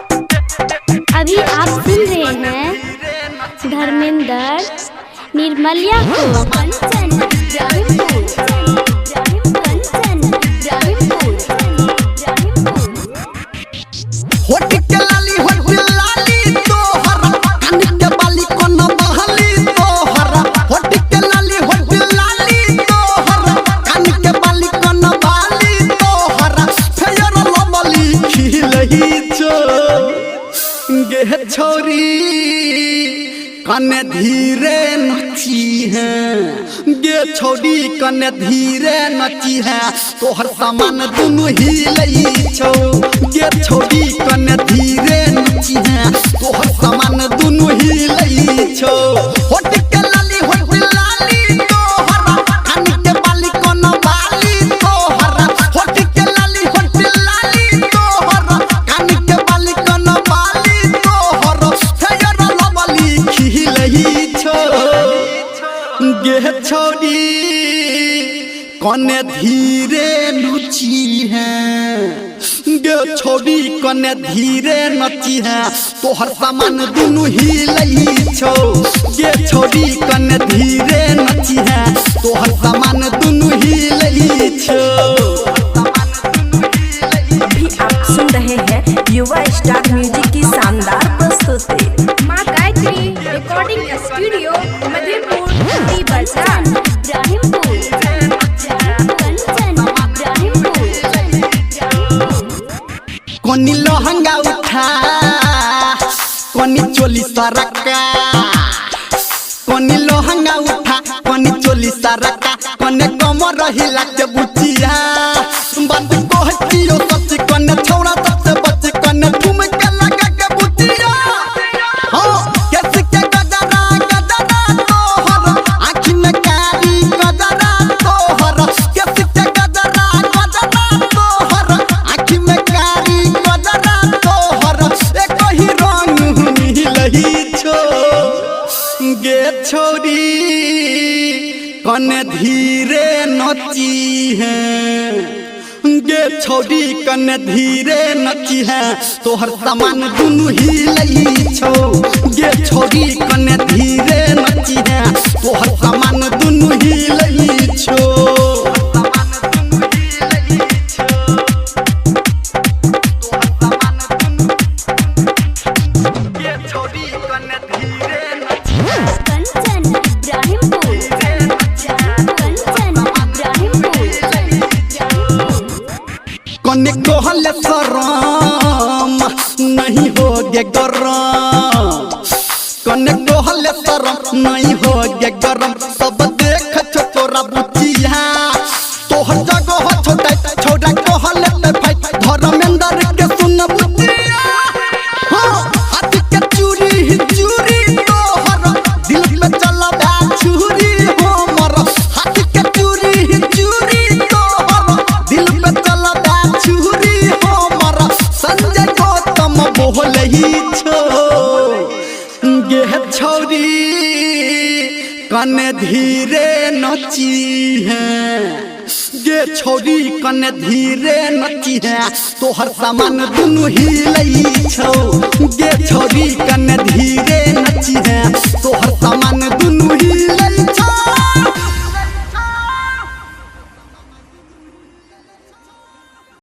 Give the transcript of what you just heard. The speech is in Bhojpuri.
अभी आप सुन रहे हैं धर्मेंद्र निर्मलिया को। छोरी कने धीरे नची है गे छोरी कने धीरे नची है तोहर सामान दुनु हिलई छौ गे छोरी कने धीरे नची है तोहर सामान दुनु हिलई छौ होट के लाली तोहर कान के बाली कोन बाली तोहर होट के लाली तोहर कान के बाली कोन बाली गे छोड़ी कने धीरे नची है गे छोड़ी कने धीरे नची है तोहर सामान दुनु हिलई छौ गे छोड़ी कने धीरे नची है तोहर सामान दुनु हिलई छौ। अभी आप सुन रहे हैं युवा स्टार म्यूजिक की शानदार प्रस्तुति। माँ गायत्री रिकॉर्डिंग स्टूडियो मधेपुर बाजार कोनी लहंगा उठा कोनी चोली सरका कोनी लहंगा उठा कोनी चोली सरका कोने कमर रहिला के बुचिया बात कहतियो सच कोने छोरा सबसे बच कोने ठुम के लगा के बुचिया हां कैसे के गजरा तोहर आँखी में कारी गजरा तोहर कैसे के गजरा तोहर आँखी में कारी गजरा तोहर एक ही रंग मिलही छो गे छोरी कने धीरे नची है गे छोड़ी कने धीरे नची है तोहर सामान दुनु हिलई छौ गे छोड़ी कने धीरे नची है तोहर सामान दुनु हिलई छौ। कने कहले शरम नहीं होगे गरम कने कहले शरम नहीं होगे गरम सब देख छो तोरा बुचिया तोहर जगह छोटा छोटा कहले ते भाई धर्मेंद्र के सुन बुचिया हां हाथ के चूरी तोहर दिल में चला बा छुरी हमर हाथ के चूरी तोहर दिल में चला छुरी हमर संजय गौतम बोलही छो गे छोरी कने धीरे नची है गे छोरी कने धीरे नची है तोहर सामान दुनु हिलई छौ गे छोरी कने धीरे नची है तोहर सामान दुनु हिलई छौ।